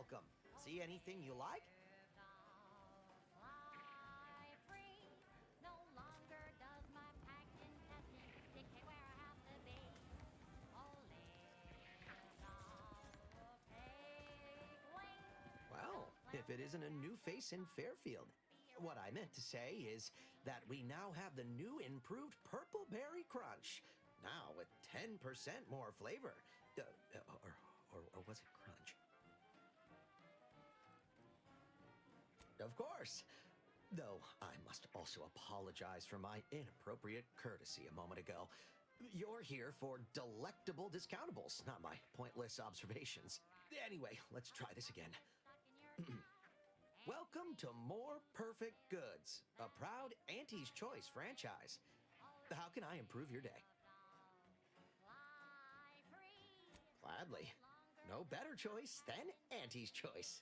welcome. See anything you like? Fly free. No longer does my packed intestine dictate where I have to be. Oh, lift off, take wing. Well, if it isn't a new face in Fairfield. What I meant to say is that we now have the new improved Purple Berry Crunch. Now with 10% more flavor. Or was it crunch? Of course. Though I must also apologize for my inappropriate courtesy a moment ago. You're here for delectable discountables, not my pointless observations. Anyway, let's try this again. Welcome to More Perfect Goods, a proud Auntie's Choice franchise. How can I improve your day? Gladly. No better choice than Auntie's Choice.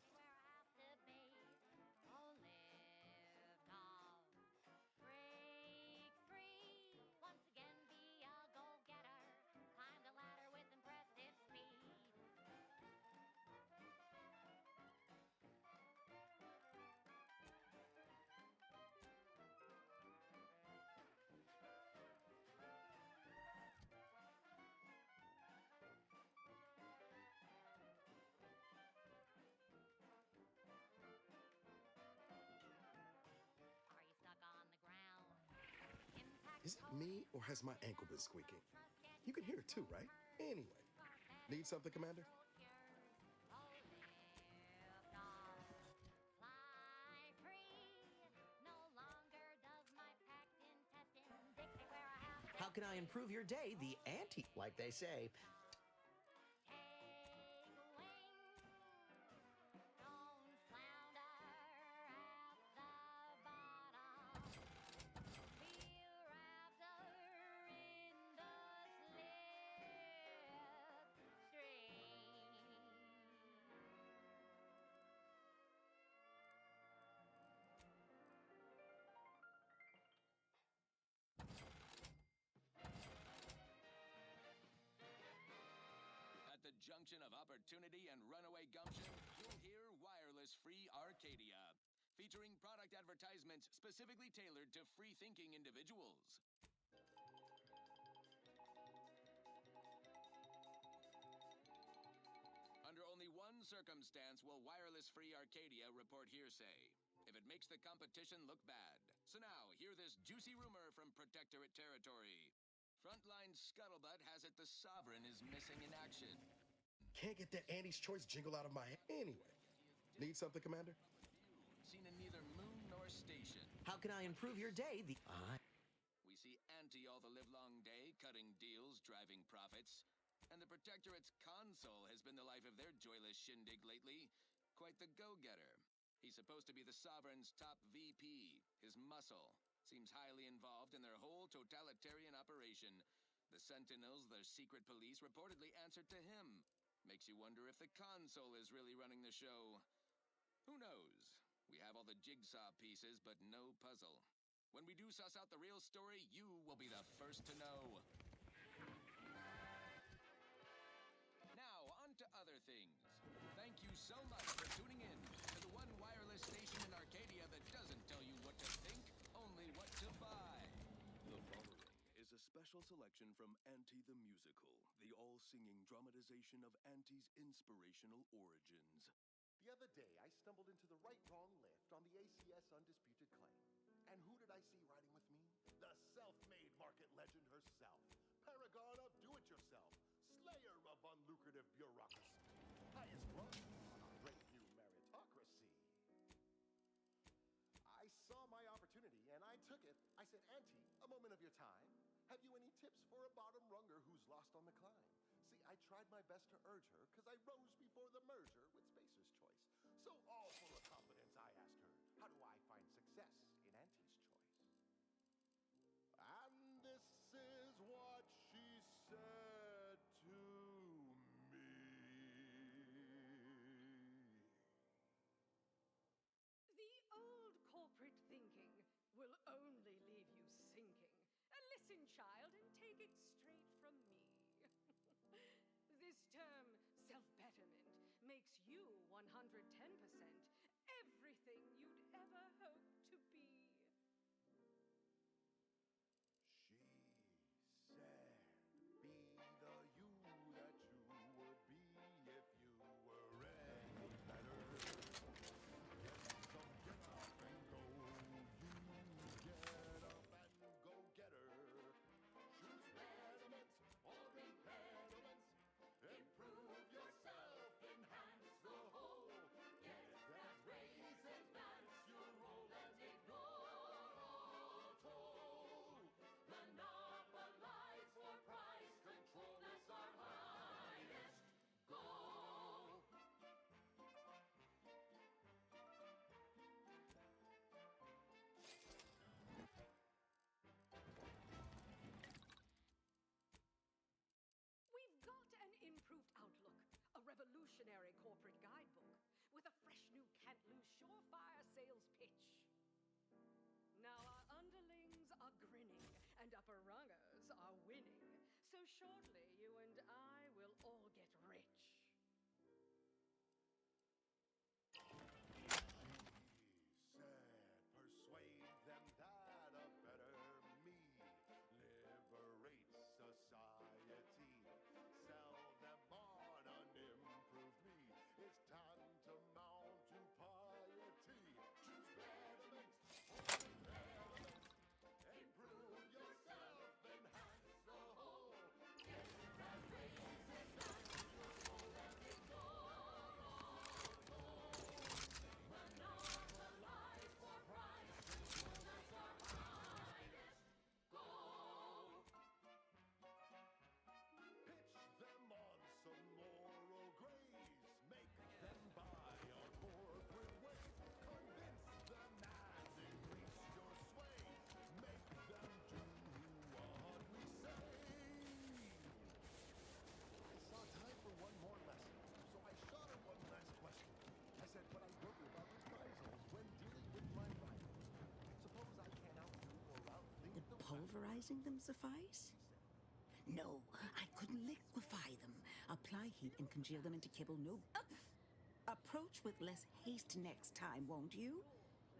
Is it me, or has my ankle been squeaking? You can hear it too, right? Anyway. Need something, Commander? How can I improve your day? The Auntie, like they say. At the junction of opportunity and runaway gumption, you'll hear wireless-free Arcadia, featuring product advertisements specifically tailored to free-thinking individuals. Under only one circumstance will wireless-free Arcadia report hearsay: if it makes the competition look bad. So now, hear this juicy rumor from Protectorate territory. Frontline Scuttlebutt has it the Sovereign is missing in action. Can't get that Auntie's Choice jingle out of my head. Anyway. Need something, Commander? Seen in neither moon nor station. How can I improve your day? We see Auntie all the livelong day, cutting deals, driving profits. And the Protectorate's console has been the life of their joyless shindig lately. Quite the go-getter. He's supposed to be the Sovereign's top VP, his muscle. Seems highly involved in their whole totalitarian operation. The Sentinels, their secret police, reportedly answered to him. Makes you wonder if the console is really running the show. Who knows? We have all the jigsaw pieces, but no puzzle. When we do suss out the real story, you will be the first to know. Now, on to other things. Thank you so much for tuning in to the one wireless station in Arcadia that doesn't tell you what to think, only what to buy. The following is a special selection from Auntie the Musical, the all-singing dramatization of Auntie's inspirational origins. The other day, I stumbled into the right-wrong lift on the ACS Undisputed Claim. And who did I see riding with me? The self-made market legend herself. Paragon of do-it-yourself. Slayer of unlucrative bureaucracy. Highest rung on our great new meritocracy. I saw my opportunity, and I took it. I said, Auntie, a moment of your time. Have you any tips for a bottom runger who's lost on the climb? See, I tried my best to urge her, because I rose before the merger with Spacer's Choice. So all full of confidence, I asked her, how do I find success in Auntie's Choice? And this is what she said to me. The old corporate thinking will only leave you sinking. Listen, child, and take it straight from me. This term, self-betterment, makes you 110% everything you'd ever hope to be. She said, be the you that you would be if you were any better. Yes, so get up and go. You get up and go get her. Choose betterment or impediments. Improve yourself, enhance the whole. Get that raise, advance your role, and ignore all toll. Monopolize for price control is our highest goal. We've got an improved outlook, a revolutionary corporate guidebook with a fresh new can't-lose surefire sales pitch. Now our underlings are grinning and upper-rungers are winning. So shortly, you and I will all get rich. She said, persuade them that a better me liberates society. Sell them on an improved me. It's tantamount to piety. Choose betterment or impediment. Improve yourself, enhance the whole. Get that raise, advance your role, and ignore all toll. Monopolize for price control, that's our highest goal. Pitch them on some moral grays. Make them buy our corporate ways. Convince them and increase your sway. Make them do what we say. I saw time for one more lesson, so I shot her one last question. I said what I wrote about reprisals when dealing with my rivals. Suppose I can't outdo or outthink Would the pulverizing them suffice? No, I could liquefy them, apply heat and congeal them into kibble. No. Approach with less haste next time, won't you?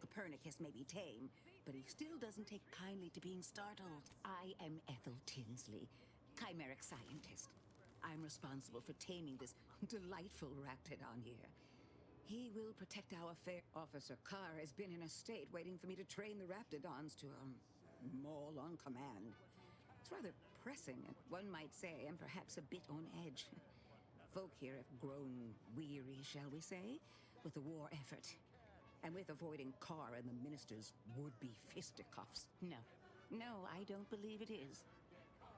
Copernicus may be tame, but he still doesn't take kindly to being startled. I am Ethel Tinsley, chimeric scientist. I'm responsible for taming this delightful raptidon here. He will protect our fair. Officer Carr has been in a state waiting for me to train the raptidons to, maul on command. It's rather pressing, and one might say, and perhaps a bit on edge. Folk here have grown weary, shall we say, with the war effort. And with avoiding Carr and the minister's would-be fisticuffs. No, I don't believe it is.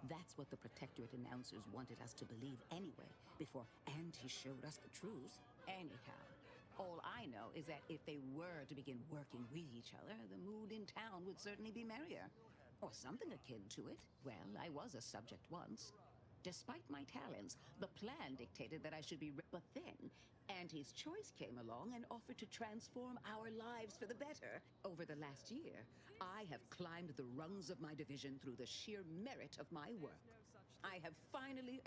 That's what the Protectorate announcers wanted us to believe anyway, before Auntie showed us the truth. Anyhow, all I know is that if they were to begin working with each other, the mood in town would certainly be merrier. Or something akin to it. Well, I was a subject once. Despite my talents, the plan dictated that I should be... But then, Auntie's choice came along and offered to transform our lives for the better. Over the last year, I have climbed the rungs of my division through the sheer merit of my work. I have finally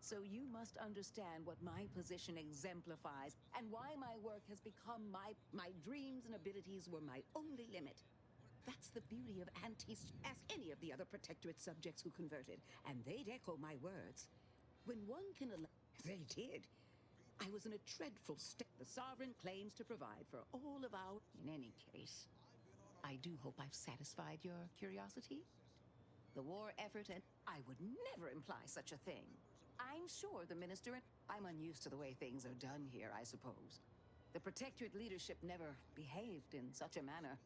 so you must understand what my position exemplifies and why my work has become my dreams and abilities were my only limit. That's the beauty of Auntie's. Ask any of the other Protectorate subjects who converted, and they'd echo my words. When one can they did. I was in a dreadful state. The sovereign claims to provide for all of our... In any case, I do hope I've satisfied your curiosity. The war effort, and I would never imply such a thing. I'm sure the minister and... I'm unused to the way things are done here, I suppose. The Protectorate leadership never behaved in such a manner.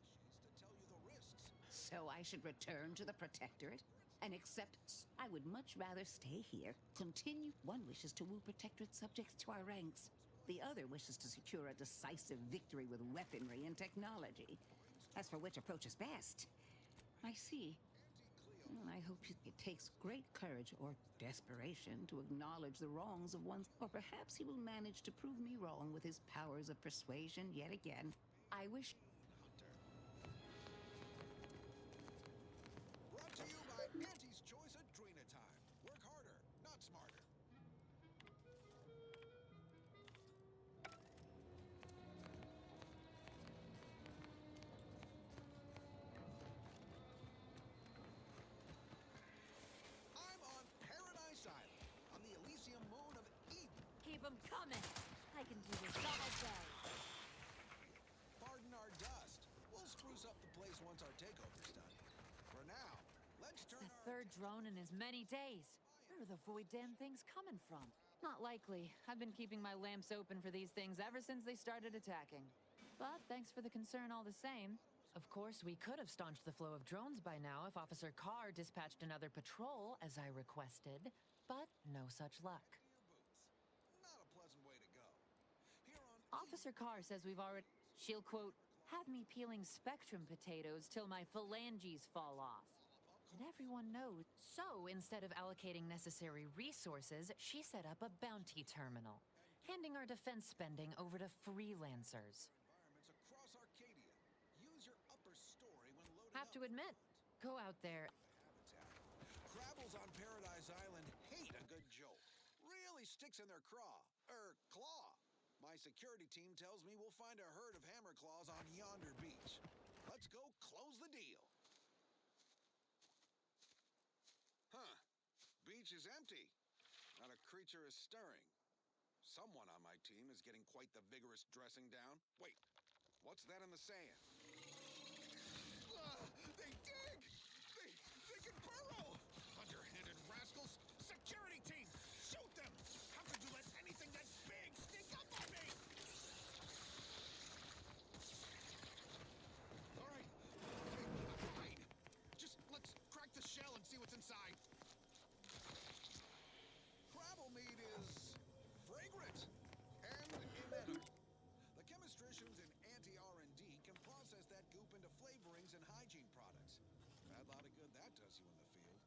So I should return to the Protectorate and accept... I would much rather stay here. Continue. One wishes to woo Protectorate subjects to our ranks. The other wishes to secure a decisive victory with weaponry and technology. As for which approach is best, I see. Well, I hope it takes great courage or desperation to acknowledge the wrongs of one's... Or perhaps he will manage to prove me wrong with his powers of persuasion yet again. I wish... Brought to you by Auntie's Choice Adrenatime. Work harder, not smarter. our takeover stunt. For now, let's It's turn the our third drone in as many days. Where are the void damn things coming from? Not likely. I've been keeping my lamps open for these things ever since they started attacking. But thanks for the concern all the same. Of course, we could have staunched the flow of drones by now if Officer Carr dispatched another patrol, as I requested. But no such luck. Not a pleasant way to go. Here on Officer Carr says we've already... She'll, quote, have me peeling Spectrum potatoes till my phalanges fall off. And everyone knows. So, instead of allocating necessary resources, she set up a bounty terminal, handing our defense spending over to freelancers. environments across Arcadia. Use your upper story when loading Have up to admit, go out there. the habitat. Crabbles on Paradise Island hate a good jolt. Really sticks in their claw. My security team tells me we'll find a herd of hammer claws on yonder beach. Let's go close the deal. Huh. Beach is empty. Not a creature is stirring. Someone on my team is getting quite the vigorous dressing down. Wait, what's that in the sand? They dig! They can burrow! Underhanded rascals! Security team! Shoot them! How could you let anything that big sneak up on me? All right. Okay, fine. Just let's crack the shell and see what's inside. Crabble meat is fragrant and inedible. The chemistricians in anti-R&D can process that goop into flavorings and hygiene products. Bad lot of good that does you in the field.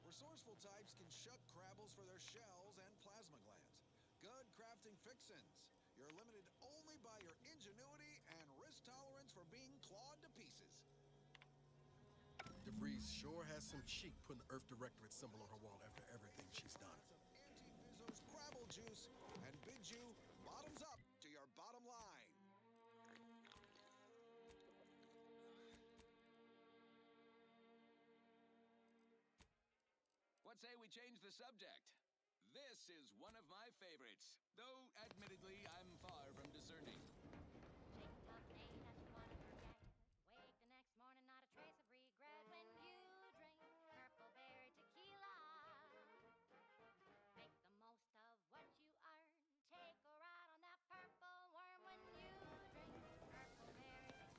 Resourceful types can shuck crabbles for their shells and plasma glands. Good crafting fixins. You're limited only by your ingenuity and risk tolerance for being clawed to pieces. DeVries sure has some cheek putting the Earth Directorate symbol on her wall after everything she's done. Anti-Bizzo's Crabble juice and bid you bottoms up to your bottom line. What say we change the subject? This is one of my favorites, though admittedly I'm far from discerning. Shake a tough day that you wanna forget. Wake the next morning, not a trace of regret when you drink purple berry tequila. Make the most of what you earn. Take a ride on that purple worm when you drink purple berry tequila.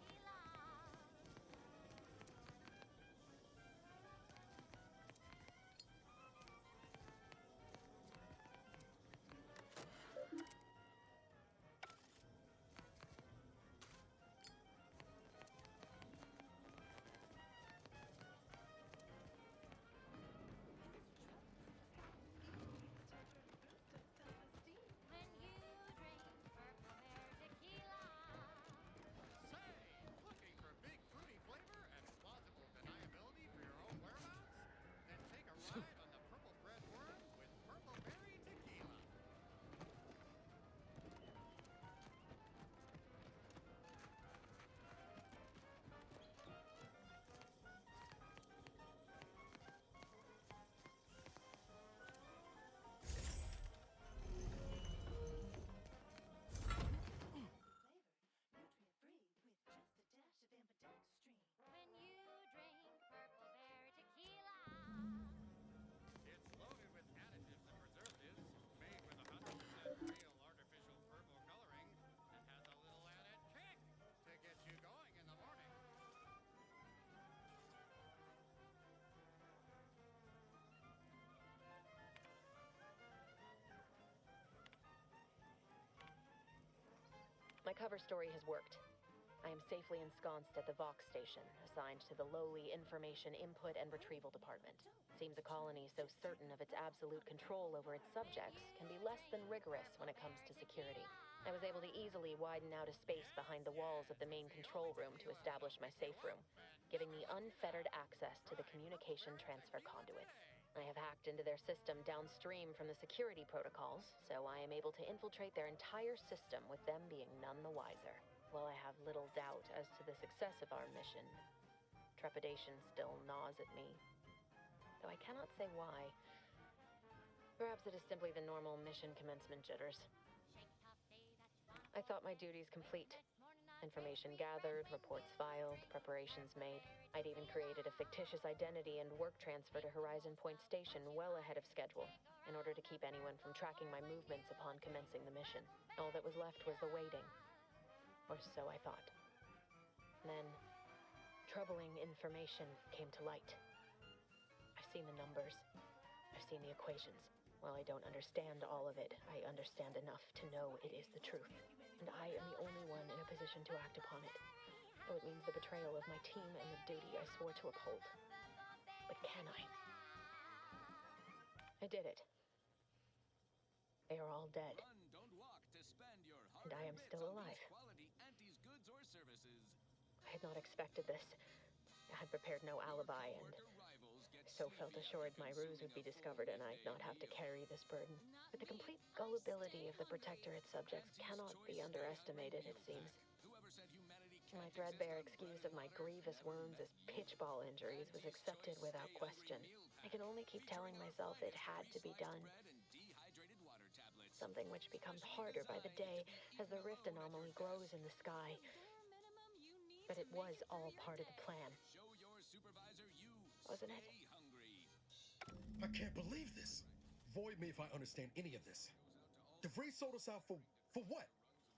When you drink purple berry tequila. Say, looking for big fruity flavor and plausible deniability for your own whereabouts? Then take a ride on the purple bread worm with purple berry tequila. When you drink purple berry tequila. It's loaded with additives and preservatives, made with 100% real artificial purple coloring, and has a little added kick to get you going in the morning. My cover story has worked. I am safely ensconced at the Vox station, assigned to the lowly Information Input and Retrieval Department. Seems a colony so certain of its absolute control over its subjects can be less than rigorous when it comes to security. I was able to easily widen out a space behind the walls of the main control room to establish my safe room, giving me unfettered access to the communication transfer conduits. I have hacked into their system downstream from the security protocols, so I am able to infiltrate their entire system with them being none the wiser. While I have little doubt as to the success of our mission, trepidation still gnaws at me, though I cannot say why. Perhaps it is simply the normal mission commencement jitters. I thought my duties complete. Information gathered, reports filed, preparations made. I'd even created a fictitious identity and work transfer to Horizon Point Station well ahead of schedule, in order to keep anyone from tracking my movements upon commencing the mission. All that was left was the waiting. Or so I thought. Then, troubling information came to light. I've seen the numbers. I've seen the equations. While I don't understand all of it, I understand enough to know it is the truth. And I am the only one in a position to act upon it. Though it means the betrayal of my team and the duty I swore to uphold. But can I? I did it. They are all dead. Run, don't walk to spend your And I am hard-earned still bits on alive. these quality Antes goods or services. I had not expected this. I had prepared no alibi and so felt assured my ruse would be discovered and I'd not have to carry this burden. But the complete gullibility of the Protectorate subjects cannot be underestimated, it seems. My threadbare excuse of my grievous wounds as pitchball injuries was accepted without question. I can only keep telling myself it had to be done. Something which becomes harder by the day as the rift anomaly grows in the sky. But it was all part of the plan. Wasn't it? I can't believe this. Void me if I understand any of this. DeVries sold us out for what?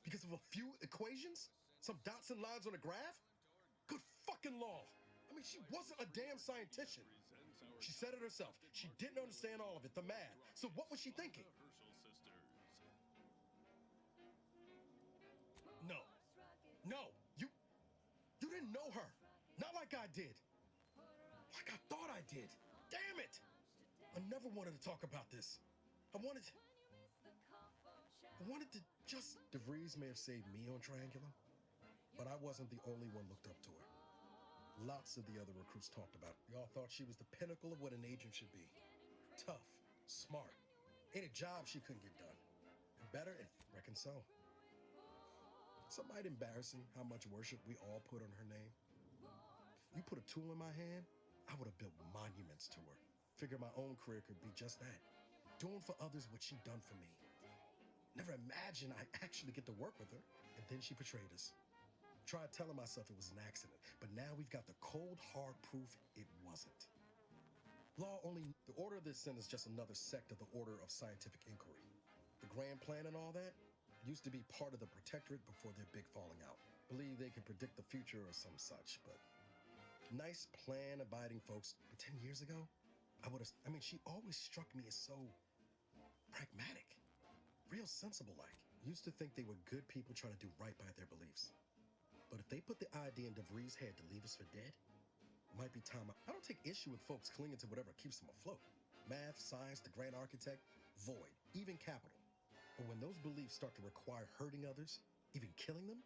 Because of a few equations? Some dots and lines on a graph? Good fucking law. I mean, she wasn't a damn scientist. She said it herself. She didn't understand all of it, the math. So what was she thinking? No. No. You didn't know her. Not like I did. Like I thought I did. Damn it. I never wanted to talk about this. I wanted to just... DeVries may have saved me on Triangulum, but I wasn't the only one looked up to her. Lots of the other recruits talked about her. We all thought she was the pinnacle of what an agent should be. Tough, smart. Ain't a job she couldn't get done. And better, I reckon so. Some might embarrassing how much worship we all put on her name. You put a tool in my hand, I would have built monuments to her. Figure my own career could be just that. Doing for others what she'd done for me. Never imagined I'd actually get to work with her. And then she betrayed us. Tried telling myself it was an accident, but now we've got the cold, hard proof it wasn't. The Order of the Sin is just another sect of the Order of Scientific Inquiry. The grand plan and all that used to be part of the Protectorate before their big falling out. Believe they can predict the future or some such, but nice plan-abiding folks. But 10 years ago, she always struck me as so pragmatic, real sensible-like. Used to think they were good people trying to do right by their beliefs. But if they put the idea in DeVries' head to leave us for dead, it might be time. I don't take issue with folks clinging to whatever keeps them afloat. Math, science, the grand architect, void, even capital. But when those beliefs start to require hurting others, even killing them,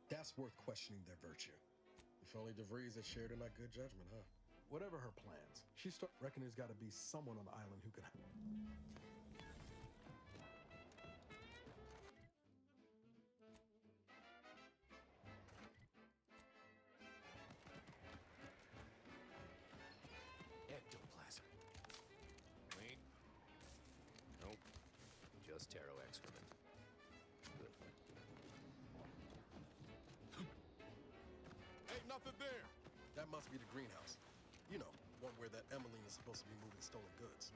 that's worth questioning their virtue. If only DeVries had shared in our good judgment, huh? Whatever her plans, she reckon there's got to be someone on the island who can... Ectoplasm. Wait. Nope. Just taro excrement. Ugh. Ain't nothing there. That must be the greenhouse. You know, one where that Emmeline is supposed to be moving stolen goods.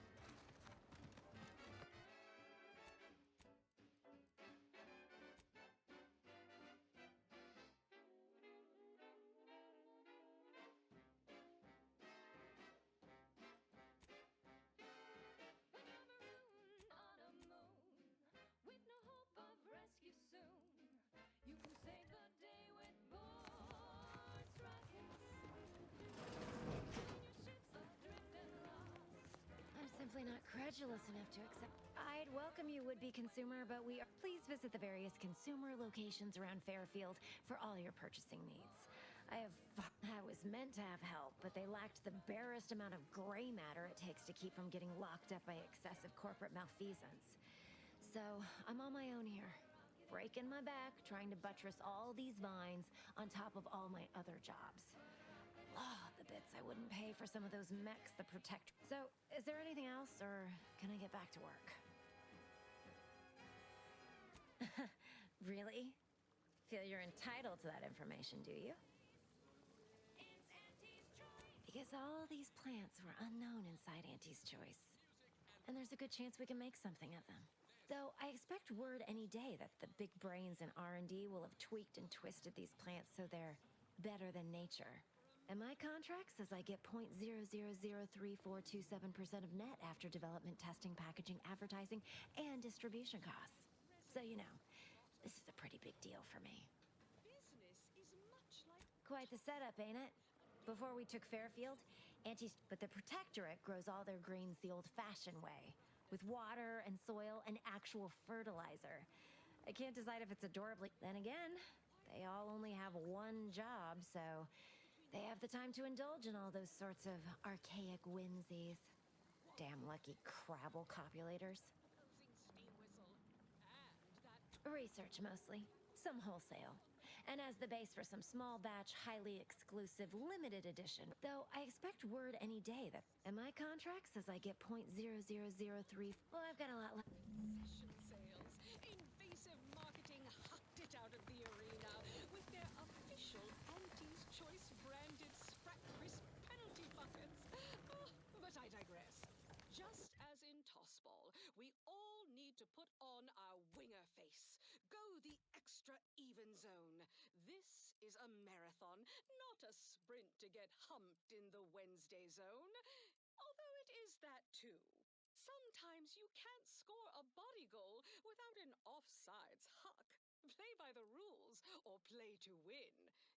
Simply not credulous enough to accept. I'd welcome you, would-be consumer, but please visit the various consumer locations around Fairfield for all your purchasing needs. I was meant to have help, but they lacked the barest amount of gray matter it takes to keep from getting locked up by excessive corporate malfeasance. So, I'm on my own here, breaking my back, trying to buttress all these vines on top of all my other jobs. The bits I wouldn't pay for some of those mechs the Protector. So, is there anything else, or can I get back to work? Really? feel you're entitled to that information, do you? Because all these plants were unknown inside Auntie's Choice. And there's a good chance we can make something of them. Though I expect word any day that the big brains in R&D will have tweaked and twisted these plants so they're better than nature. And my contract says I get 0.003427% of net after development, testing, packaging, advertising, and distribution costs. So, you know, this is a pretty big deal for me. Business is much like... Quite the setup, ain't it? Before we took Fairfield, but the Protectorate grows all their greens the old-fashioned way, with water and soil and actual fertilizer. I can't decide if it's adorably... Then again, they all only have one job, so they have the time to indulge in all those sorts of archaic whimsies. Damn lucky Crabble copulators. Research mostly, some wholesale. And as the base for some small batch, highly exclusive, limited edition. Though I expect word any day that... And my contract says I get 0.0003... Well, I've got a lot left. Session sales. Invasive marketing hucked it out of the arena with their official Auntie's Choice branded Sprat Crisp penalty buckets. Oh, but I digress. Just as in Tossball, we all need to put on our winger face. Go the extra even zone. This is a marathon, not a sprint to get humped in the Wednesday zone. Although it is that too. Sometimes you can't score a body goal without an offsides huck. Play by the rules or play to win.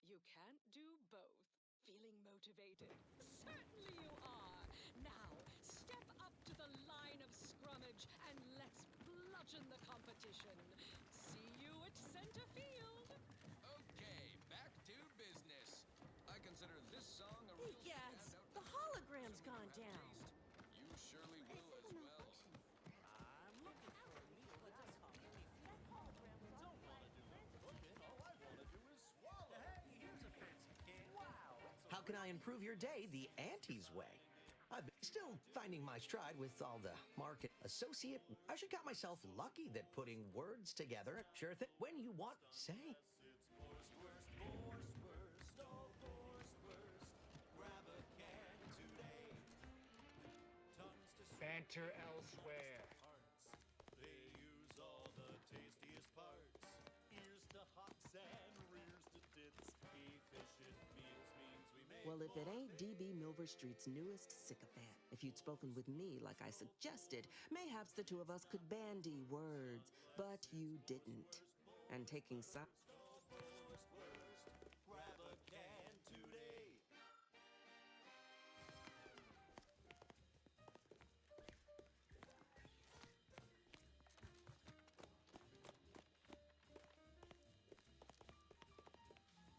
You can't do both. Feeling motivated? Certainly you are. Now, step up to the line of scrummage and let's bludgeon the competition. See you at center field. Okay, back to business. I consider this song a real Gads, standout. the hologram's gone down. You surely will as well. I'm looking for a meal that doesn't really fit. That hologram was don't want to do the cooking. All I want to do is swallow. Hey, here's a fancy cake. Wow. How can I improve your day the Auntie's way? I'm still finding my stride with all the market associate. I should count myself lucky that putting words together, sure thing, when you want, say. Banter elsewhere. They use all the tastiest parts. Ears to hocks and rears to tits. Efficient meals means we make Well, if it ain't DB Milver Street's newest sycophant, if you'd spoken with me like I suggested, mayhaps the two of us could bandy words, but you didn't. And taking some... grab a can today.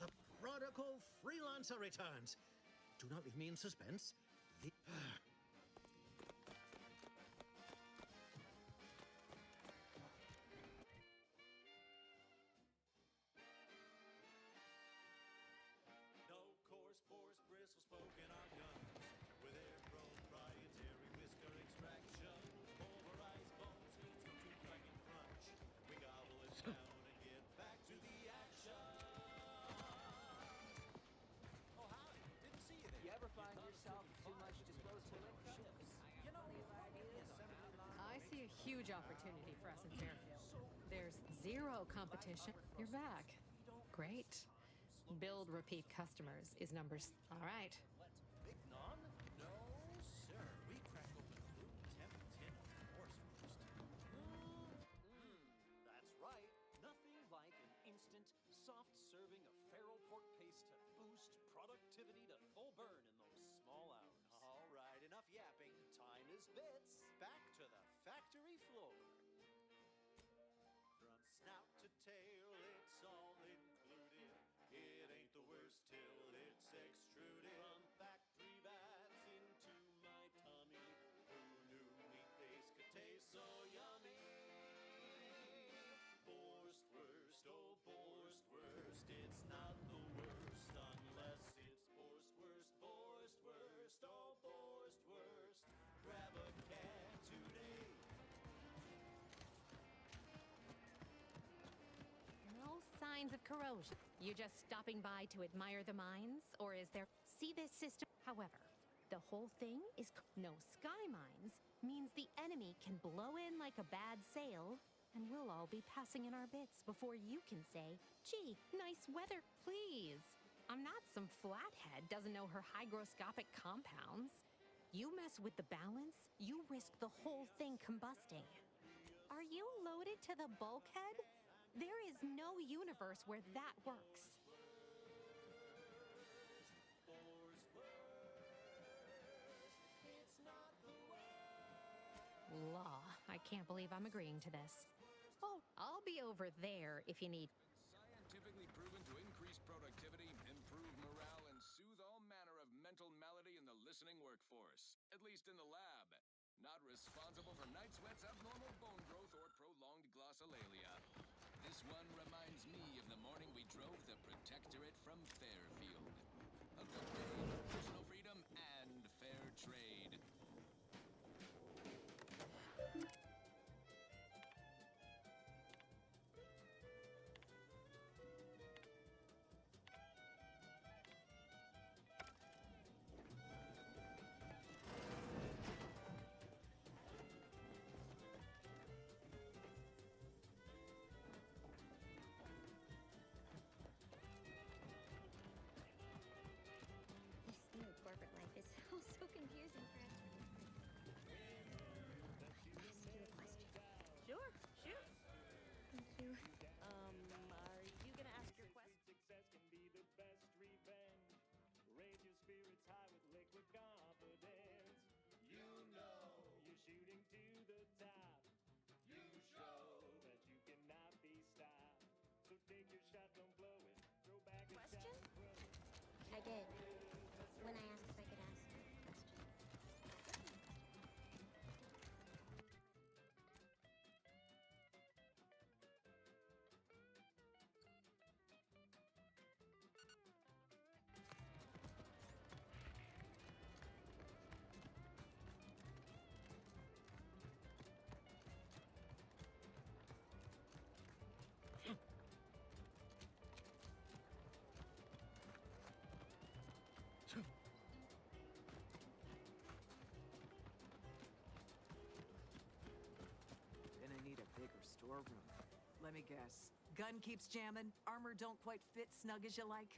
The prodigal freelancer returns. Do not leave me in suspense. No coarse, pores, bristles poking our guns. With their proprietary whisker extraction. Pulverized bones means no tooth dragon crunch. We gobble it down and get back to the action. Oh, howdy. Didn't see you there. You ever find yourself too much disposable income? You know, I see a huge opportunity for us in Fairfield. There's zero competition. You're back. Great. Build repeat customers is numbers. All right. Big non? No, sir. We crack open a room temp tin of horse roast. That's right. Nothing like an instant, soft serving of feral pork paste to boost productivity to full burn in those small hours. All right, enough yapping. Time is bits. Back to the factory floor. From snout to tail, it's all included. It ain't the worst till it's extruded. From factory vats into my tummy. Who knew meat-based could taste so yummy? Borscht oh Borscht it's not the worst unless it's Borscht oh Borscht grab a can today. signs of corrosion. You just stopping by to admire the mines, or is there... See this system? However, the whole thing is no sky mines means the enemy can blow in like a bad sail, and we'll all be passing in our bits before you can say, gee, nice weather, please. I'm not some flathead doesn't know her hygroscopic compounds. You mess with the balance, you risk the whole thing combusting. Are you loaded to the bulkhead? There is no universe where that works. Law, I can't believe I'm agreeing to this. Oh, I'll be over there if you need. Scientifically proven to increase productivity, improve morale, and soothe all manner of mental malady in the listening workforce. At least in the lab. Not responsible for night sweats, abnormal bone growth, or prolonged glossolalia. This one reminds me of the morning we drove the Protectorate from Fairfield. A good day for personal freedom and fair trade. This new corporate life is all so confusing, Fred. Ask you a question. Sure, shoot. Thank you. Are you gonna ask your question? Success can be the best revenge. Raise your spirits high with liquid confidence. You know you're shooting to the top. You show that you cannot be stopped. So take your shot, don't blow it. Throw back a shot and throw it. I did. When I asked if I could ask a question. Gonna need a bigger storeroom. Let me guess. Gun keeps jamming, armor don't quite fit snug as you like?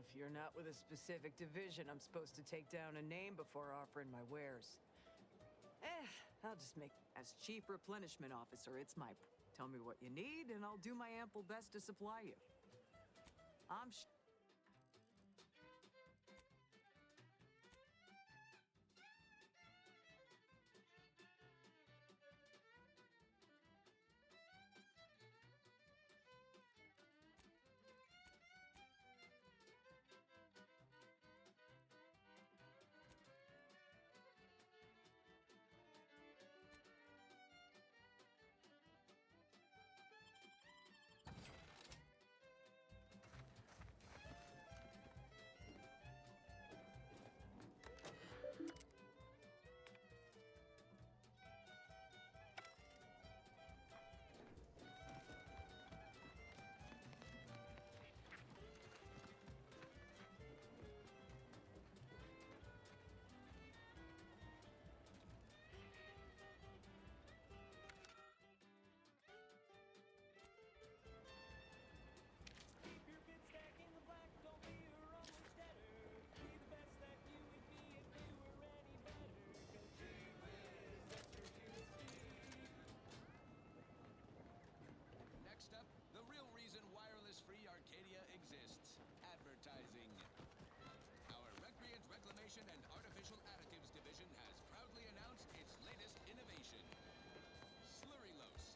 If you're not with a specific division, I'm supposed to take down a name before offering my wares. I'll just make... As Chief Replenishment Officer, it's my... Tell me what you need, and I'll do my ample best to supply you. I'm Keep your bid stack in the black, don't be a runless debtor. Be the best that you would be if you were any better. 'Cause gee whiz, that's your USP. Next up, the real reason wireless-free Arcadia exists. Advertising. Our Recreant Reclamation and Artificial Additives Division has proudly announced its latest innovation. Slurrylose.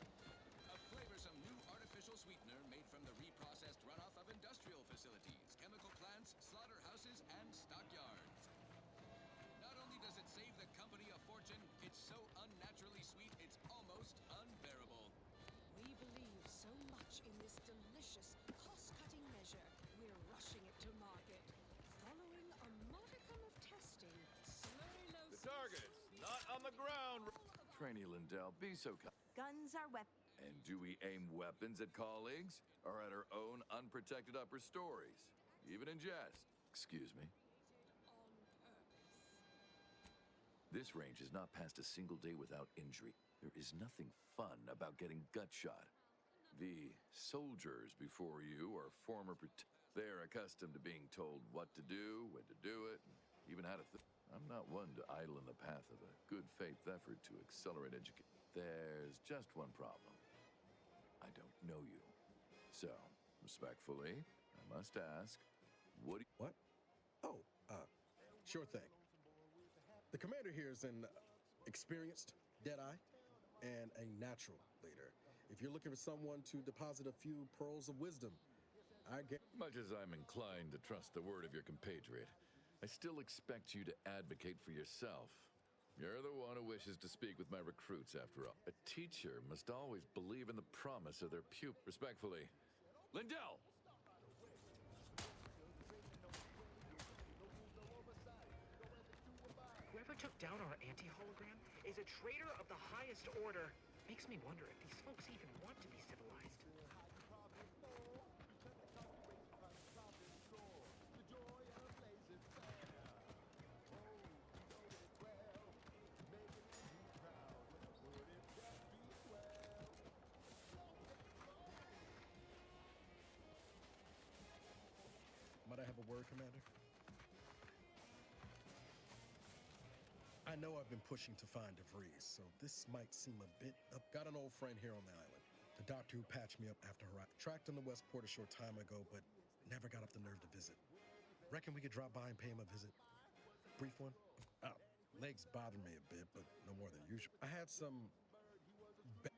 A flavorsome new artificial sweetener made from the reprocessed runoff of industrial facilities, chemical plants, slaughterhouses, and stockyards. Not only does it save the company a fortune, it's so unnaturally sweet it's almost unbearable. We believe so much in this delicious, cost-cutting measure, we're rushing it to market. Following a modicum of testing, Slurrylose... The target's not on the ground. Trainee Lindell, be so kind. Guns are weapons. And do we aim weapons at colleagues or at our own unprotected upper stories? Even in jest. Excuse me. This range has not passed a single day without injury. There is nothing fun about getting gut shot. The soldiers before you are they're accustomed to being told what to do, when to do it, and even how to I'm not one to idle in the path of a good faith effort to accelerate education. There's just one problem. I don't know you. So, respectfully, I must ask, What? Oh, sure thing. The commander here is an experienced Deadeye and a natural leader. If you're looking for someone to deposit a few pearls of wisdom, I get. Much as I'm inclined to trust the word of your compatriot, I still expect you to advocate for yourself. You're the one who wishes to speak with my recruits, after all. A teacher must always believe in the promise of their pupil. Respectfully, Lindell! Whoever took down our anti-hologram is a traitor of the highest order. Makes me wonder if these folks even want to be civilized. Might I have a word, Commander? I know I've been pushing to find DeVries, so this might seem a bit up. Got an old friend here on the island. The doctor who patched me up after her tracked him to Westport a short time ago, but never got up the nerve to visit. Reckon we could drop by and pay him a visit? Brief one? Legs bother me a bit, but no more than usual. I had some...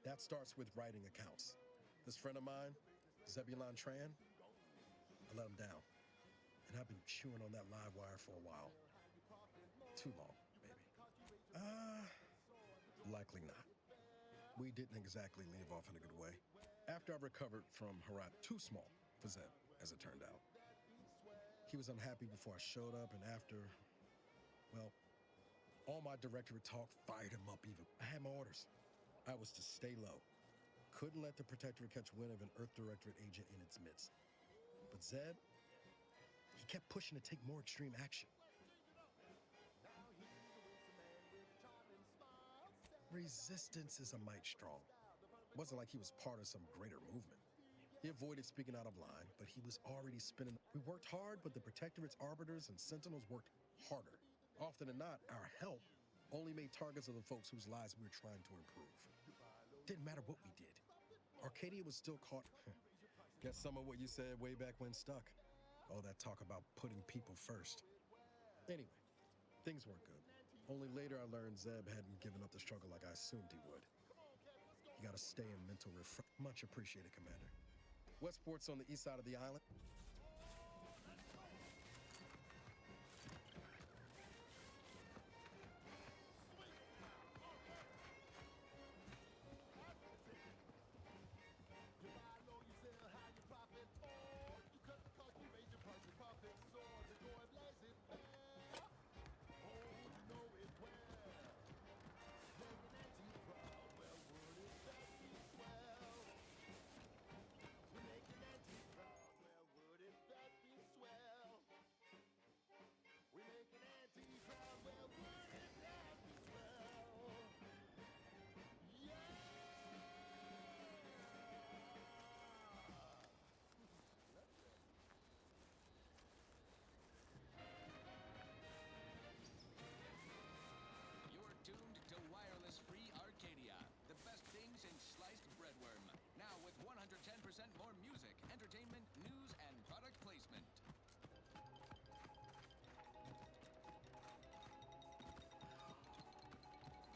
That starts with writing accounts. This friend of mine, Zebulon Tran, I let him down. And I've been chewing on that live wire for a while. Too long, maybe. Likely not. We didn't exactly leave off in a good way. After I recovered from Herat, too small for Zeb, as it turned out. He was unhappy before I showed up, and after, well, all my directorate talk fired him up even. I had my orders. I was to stay low. Couldn't let the Protectorate catch wind of an Earth Directorate agent in its midst. But Zeb, he kept pushing to take more extreme action. Resistance is a mite strong. It wasn't like he was part of some greater movement. He avoided speaking out of line, but he was already spinning. We worked hard, but the Protectorate's arbiters and sentinels worked harder. Often than not, our help only made targets of the folks whose lives we were trying to improve. Didn't matter what we did. Arcadia was still caught. Guess some of what you said way back when stuck. All that talk about putting people first. Anyway, things weren't good. Only later I learned Zeb hadn't given up the struggle like I assumed he would. You gotta stay in mental refresh. Much appreciated, Commander. Westport's on the east side of the island. More music, entertainment, news, and product placement.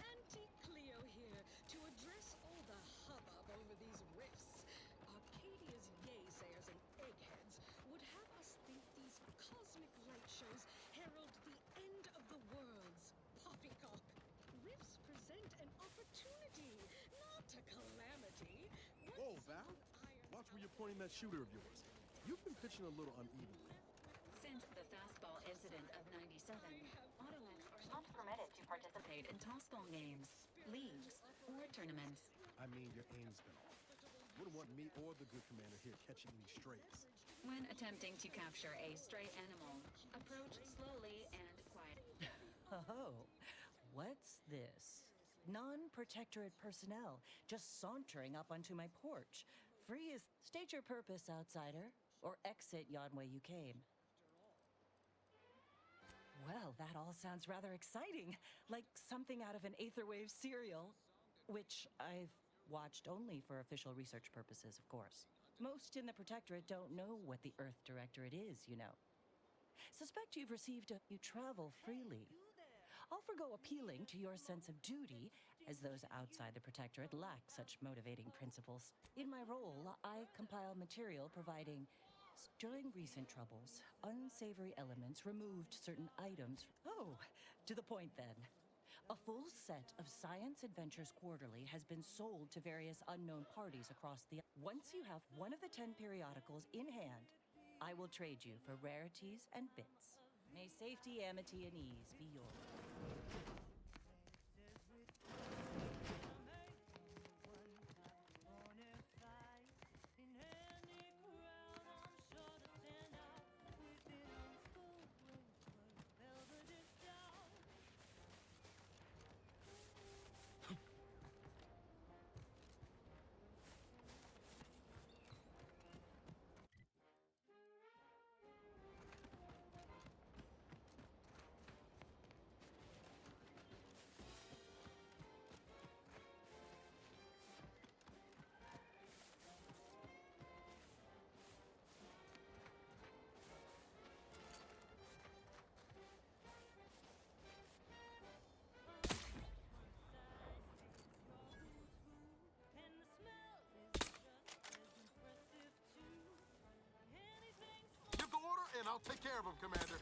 Auntie Cleo here to address all the hubbub over these rifts. Arcadia's yaysayers and eggheads would have us think these cosmic light shows herald the end of the worlds. Poppycock. Rifts present an opportunity, not a calamity. Whoa, Val. Watch where you're pointing that shooter of yours. You've been pitching a little unevenly. Since the fastball incident of '97, Automacs are not permitted to participate in tossball games, leagues, or tournaments. I mean, your aim's been off. Wouldn't want me or the good commander here catching any strays. When attempting to capture a stray animal, approach slowly and quietly. Oh, what's this? Non-protectorate personnel just sauntering up onto my porch. Free as... State your purpose, outsider, or exit yon way you came. Well, that all sounds rather exciting, like something out of an Aetherwave serial, which I've watched only for official research purposes, of course. Most in the Protectorate don't know what the Earth Directorate is, you know. Suspect you've received you travel freely. I'll forgo appealing to your sense of duty, as those outside the Protectorate lack such motivating principles. In my role, I compile material providing... During recent troubles, unsavory elements removed certain items. Oh, to the point then. A full set of Science Adventures Quarterly has been sold to various unknown parties across the... Once you have one of the 10 periodicals in hand, I will trade you for rarities and bits. May safety, amity, and ease be yours. Give the order, and I'll take care of him, Commander.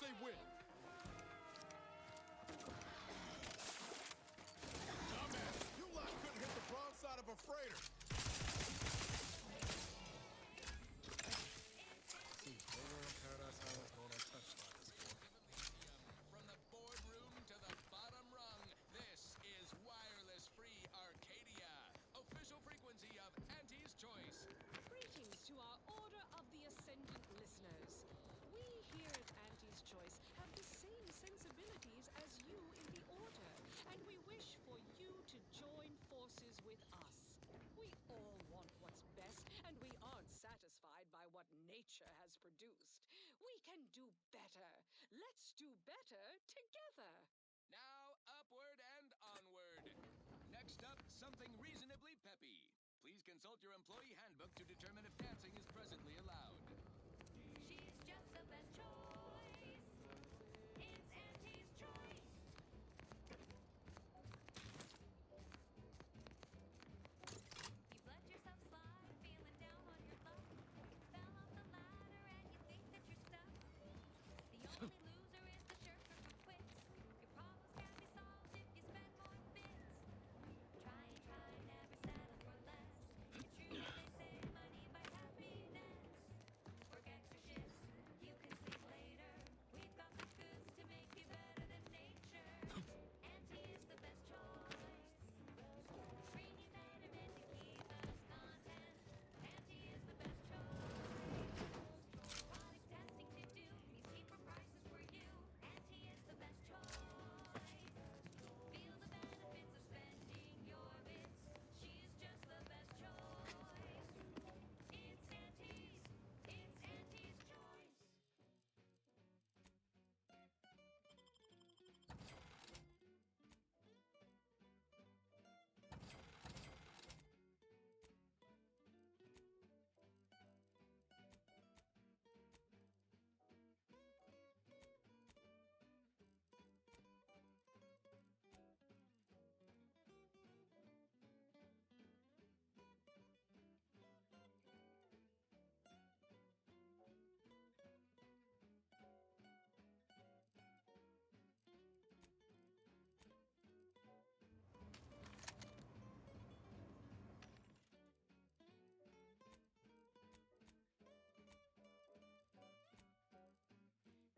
they win. Dumbass, you lot couldn't hit the broadside of a freighter. See, nowhere on Paradise Island going untouched by this war. From the boardroom to the bottom rung, this is wireless free Arcadia, official frequency of Auntie's Choice. Greetings to our Order of the Ascendant listeners. We here at Auntie's Choice have the same sensibilities as you in the Order, and we wish for you to join forces with us. We all want what's best, and we aren't satisfied by what nature has produced. We can do better. Let's do better together. Now, upward and onward. Next up, something reasonably peppy. Please consult your employee handbook to determine if dancing is presently allowed. She's just the best choice. It's Auntie's choice. You've let yourself slide, feeling down on your luck. Fell off the ladder and you think that you're stuck. The only loser is the shirker who quits. Your problems can be solved if you spend more bits. Try and try, never settle for less. It's true what they say, money buys happiness. Work extra shifts, you can sleep later. We've got the goods to make you better than nature. Auntie is the best choice. Bring you betterment to keep us content. Auntie is the best choice. Product testing to do means cheaper prices for you. Auntie is the best choice. Feel the benefits of spending your bits. She's just the best choice. It's Auntie's choice.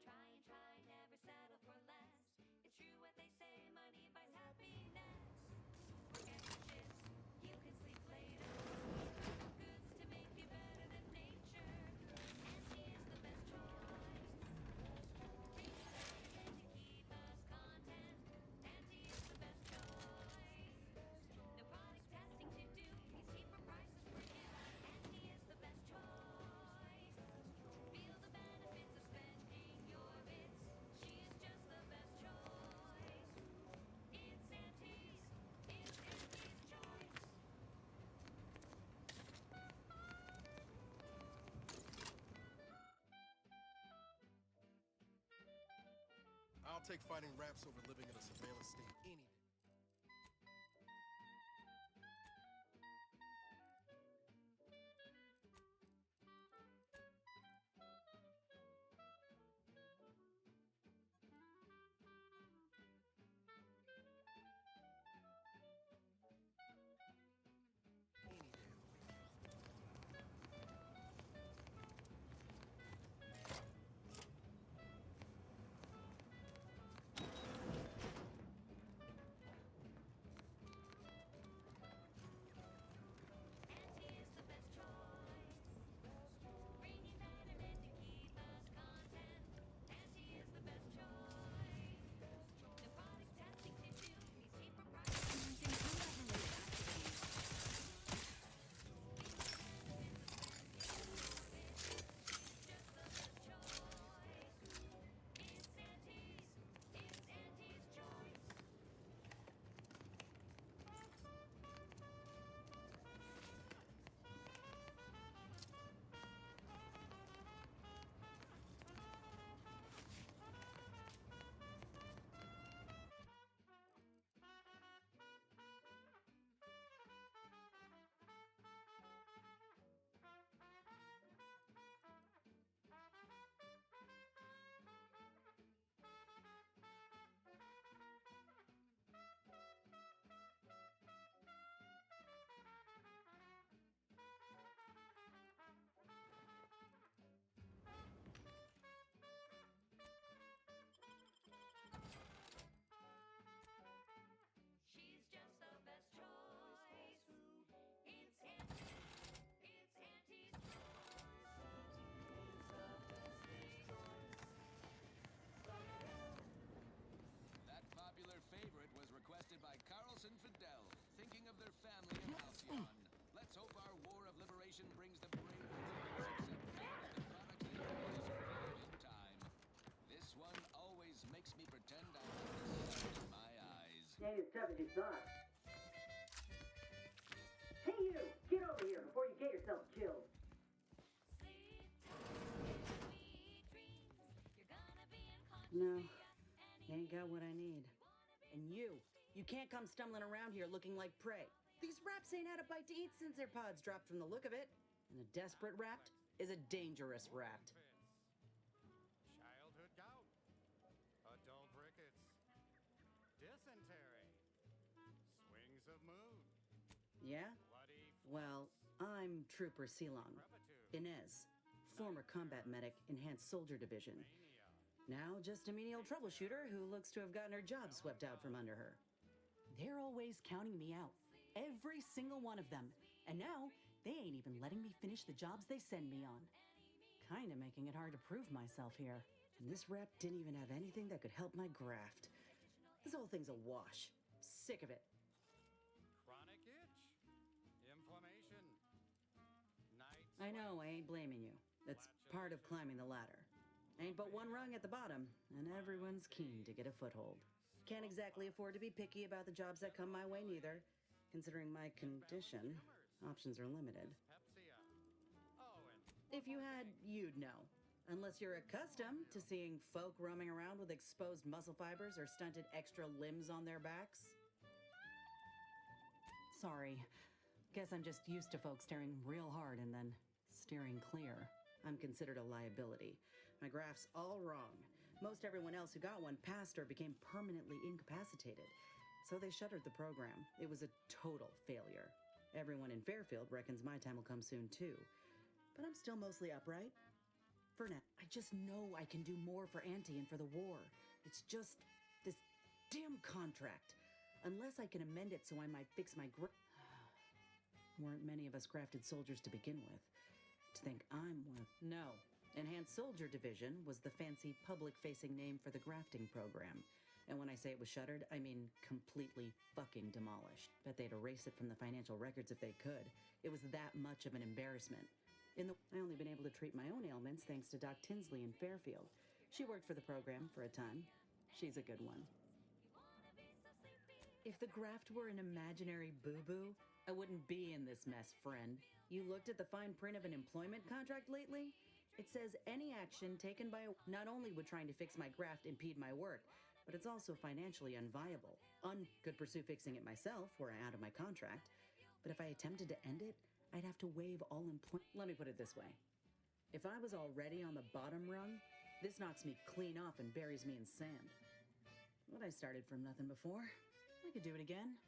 Try and try, never settle for less. It's true what they say, money buys happiness. Work extra shifts, you can sleep later. Goods to make you better than nature. Auntie is the best choice. Bring you betterment to keep us content. Auntie is the best choice. No product testing to do, means cheaper prices for you. Auntie is the best choice. Feel the benefits of spending your bits. She is just the best choice. It's Auntie's choice. I'll take fighting raps over living in a surveillance state any day. demonstration brings the brave results and products they deserve in time. This one always makes me pretend I have the sun in my eyes. Ain't as tough as you thought. Hey you! Get over here before you get yourself killed. No, ain't got what I need. And you can't come stumbling around here looking like prey. These raps ain't had a bite to eat since their pods dropped from the look of it. And a desperate rapt is a dangerous rapt. Childhood gout, adult rickets, dysentery, swings of mood. Yeah? Well, I'm Trooper Ceylon. Inez, former combat medic, Enhanced Soldier Division. Now just a menial troubleshooter who looks to have gotten her job swept out from under her. They're always counting me out. Every single one of them. And now, they ain't even letting me finish the jobs they send me on. Kinda making it hard to prove myself here. And this rep didn't even have anything that could help my graft. This whole thing's a wash. Sick of it. Chronic itch, inflammation, night I know, I ain't blaming you. That's part of climbing the ladder. Ain't but one rung at the bottom, and everyone's keen to get a foothold. Can't exactly afford to be picky about the jobs that come my way neither. Considering my condition, options are limited. If you had, you'd know. Unless you're accustomed to seeing folk roaming around with exposed muscle fibers or stunted extra limbs on their backs. Sorry. Guess I'm just used to folks staring real hard and then steering clear. I'm considered a liability. My graph's all wrong. Most everyone else who got one passed or became permanently incapacitated. So they shuttered the program. It was a total failure. Everyone in Fairfield reckons my time will come soon too. But I'm still mostly upright. For now, I just know I can do more for Auntie and for the war. It's just this damn contract. Unless I can amend it so I might fix my Weren't many of us grafted soldiers to begin with. To think I'm one of... No. Enhanced Soldier Division was the fancy public-facing name for the grafting program. And when I say it was shuttered, I mean completely fucking demolished. Bet they'd erase it from the financial records if they could. It was that much of an embarrassment. I only been able to treat my own ailments thanks to Doc Tinsley in Fairfield. She worked for the program for a time. She's a good one. If the graft were an imaginary boo-boo, I wouldn't be in this mess, friend. You looked at the fine print of an employment contract lately? It says any action taken by not only would trying to fix my graft impede my work, but it's also financially unviable. Could pursue fixing it myself were I out of my contract, but if I attempted to end it, I'd have to waive all employment. Let me put it this way. If I was already on the bottom rung, this knocks me clean off and buries me in sand. But I started from nothing before. I could do it again.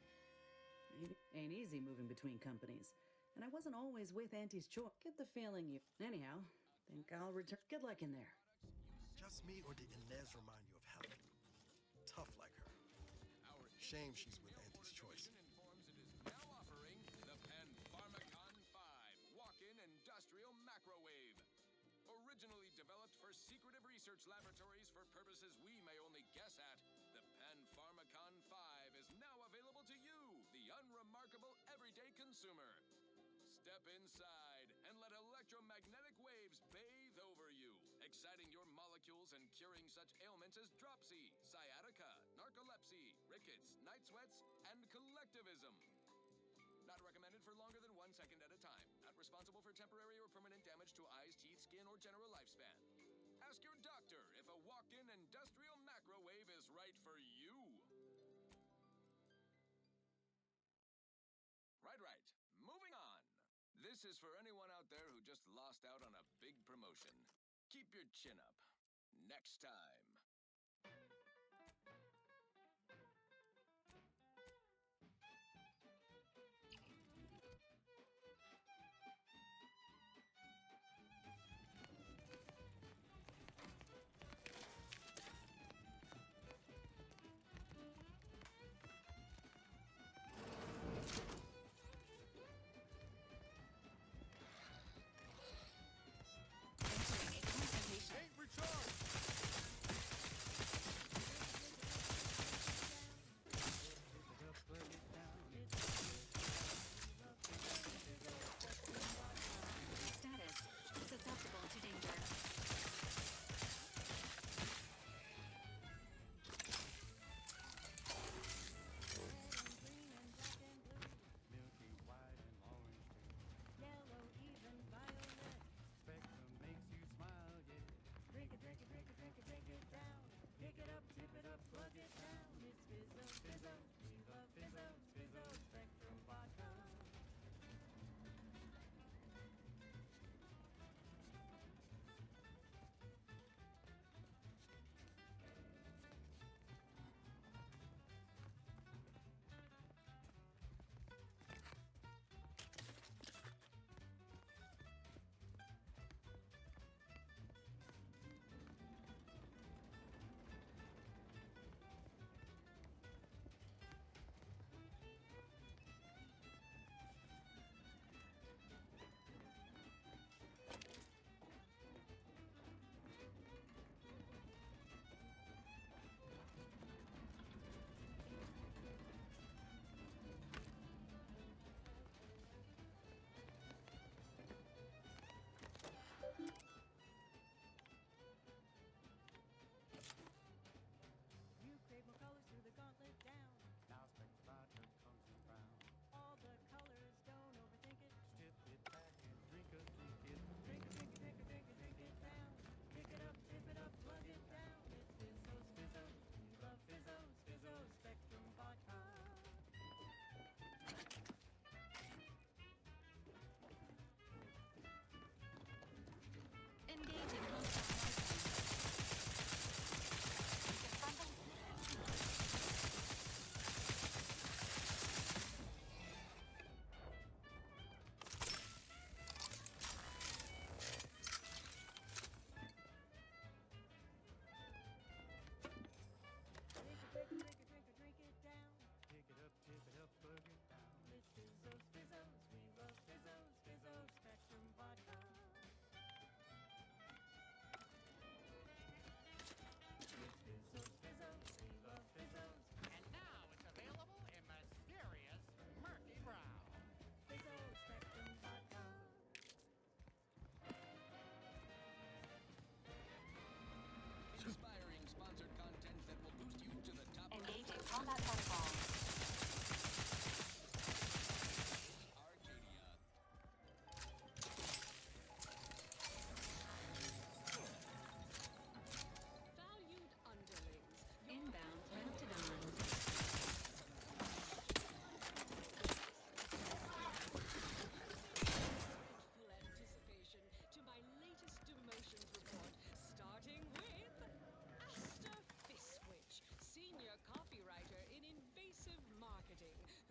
Ain't easy moving between companies. And I wasn't always with Auntie's choice. Get the feeling you... Anyhow, think I'll return. Good luck in there. Just me, or did Inez remind you of Helen? Tough like her. Shame she's with Auntie's choice. Now offering the Pan-Pharmacon 5 walk-in industrial macrowave. Originally developed for secretive research laboratories for purposes we may only guess at, the Pan-Pharmacon 5 is now available to you, the unremarkable everyday consumer. Step inside and let electromagnetic waves bathe over you, exciting your molecules and curing such ailments as dropsy, sciatica, narcolepsy, rickets, night sweats, and collectivism. Not recommended for longer than 1 second at a time. Not responsible for temporary or permanent damage to eyes, teeth, skin, or general lifespan. Ask your doctor if a walk-in industrial macrowave is right for you. Right. Moving on. This is for anyone out there who just lost out on a big promotion. Keep your chin up. Next time. Ain't recharged!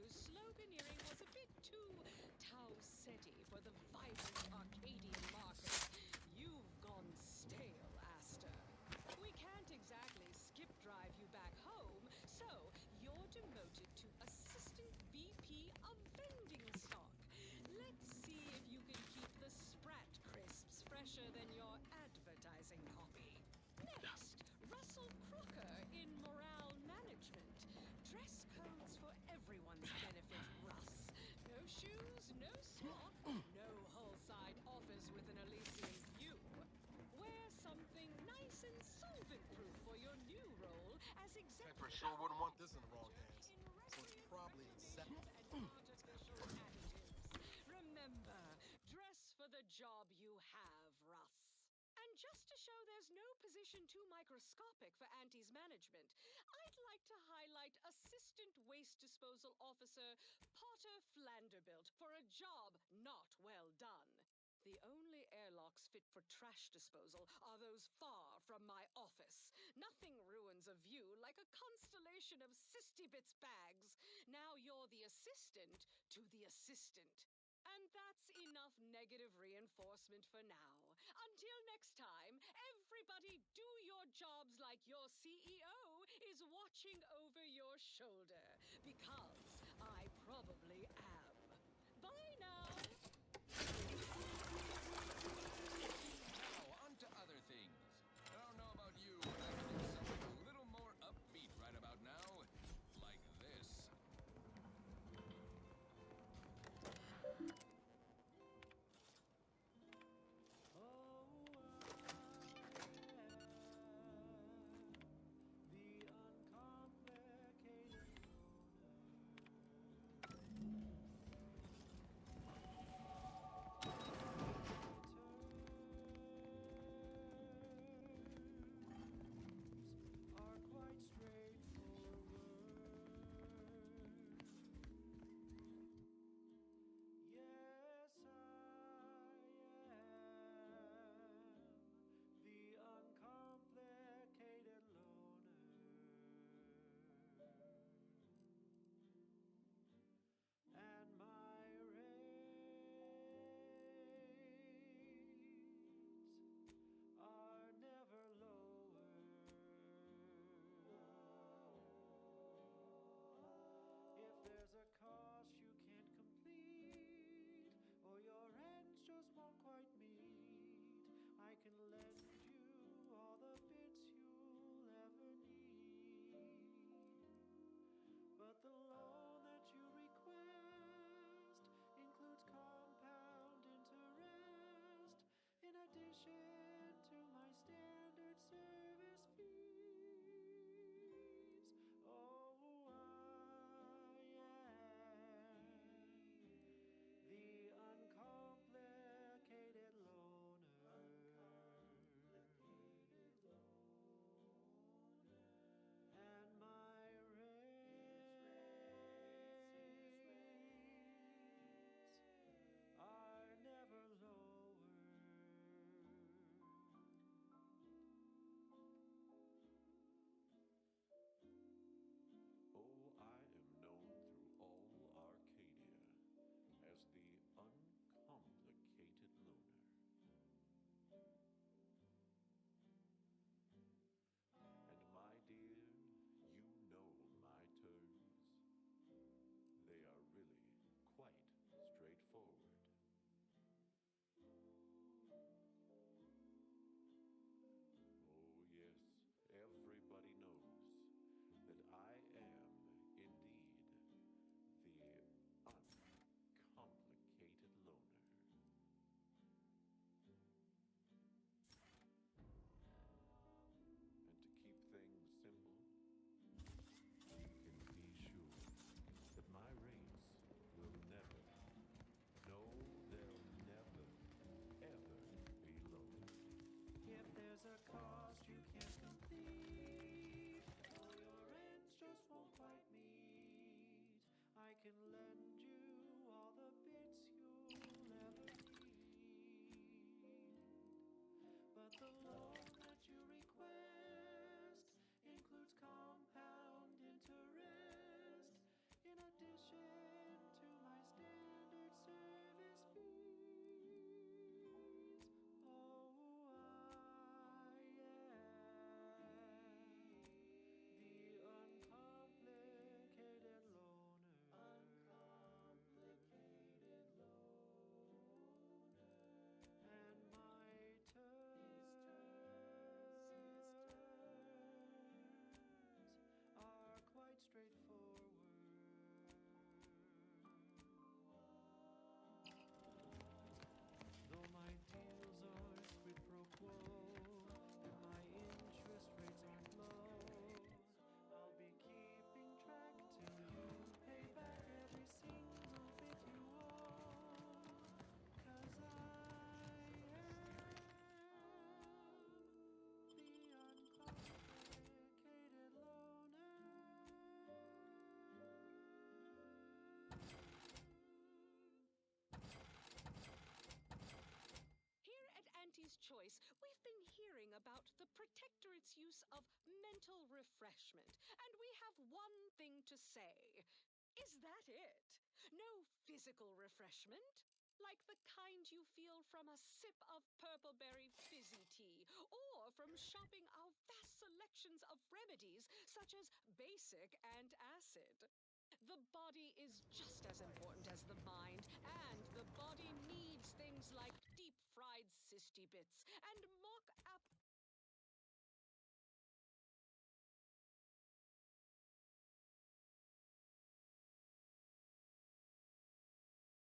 whose sloganeering was a bit too Tau-Ceti for the vibrant Arcadian market. You've gone stale, Aster. We can't exactly skip drive you back home, so you're demoted to Assistant VP of Vending Stock. Let's see if you can keep the Sprat crisps fresher than your advertising copy. Next, Russell Crooker in Morale Management. Dress codes for everyone's benefit, Russ. No shoes, no smock, no hull-side office with an Elysian view. Wear something nice and solvent-proof for your new role as executive. Pepper sure wouldn't want this in the wrong hands. So it's probably exactly. Artificial additives. Remember, dress for the job you have, Russ. And just to show there's no position too microscopic for Auntie's management, I'd like to highlight Assistant Waste Disposal Officer Potter Flanderbilt for a job not well done. The only airlocks fit for trash disposal are those far from my office. Nothing ruins a view like a constellation of Sistybits bags. Now you're the assistant to the assistant. And that's enough negative reinforcement for now. Until next time, everybody do your jobs like your CEO is watching over your shoulder. Because I probably am. Bye now! Now, on to other things. I don't know about you, but I can do something a little more upbeat right about now. Like this. Are quite straightforward. Yes, I am the uncomplicated loner. And my rates are never lower. If there's a cost you can't complete, or your ends just won't quite meet, I can lend you all the bits you'll ever need. But the loan that you request includes compound interest, in addition to my standard service fees. Oh, I am the uncomplicated loner. And my rates are never lower. Oh, I am known through all Arcadia as the uncomplicated loner. And my dear, you know my terms. They are really quite straightforward. Oh, yes, everybody knows that I am indeed the uncomplicated loner. And to keep things simple, you can be sure that my rates will never, no, they'll never, ever be low. If there's a cost you can't complete, or your ends just won't quite meet, I can lend you all the bits you'll ever need. But the loan that you request includes compound interest, in addition voice, we've been hearing about the Protectorate's use of mental refreshment, and we have one thing to say. Is that it? No physical refreshment? Like the kind you feel from a sip of purpleberry fizzy tea, or from shopping our vast selections of remedies such as basic and acid. The body is just as important as the mind, and the body needs things like deep-fried cysty bits and mock-up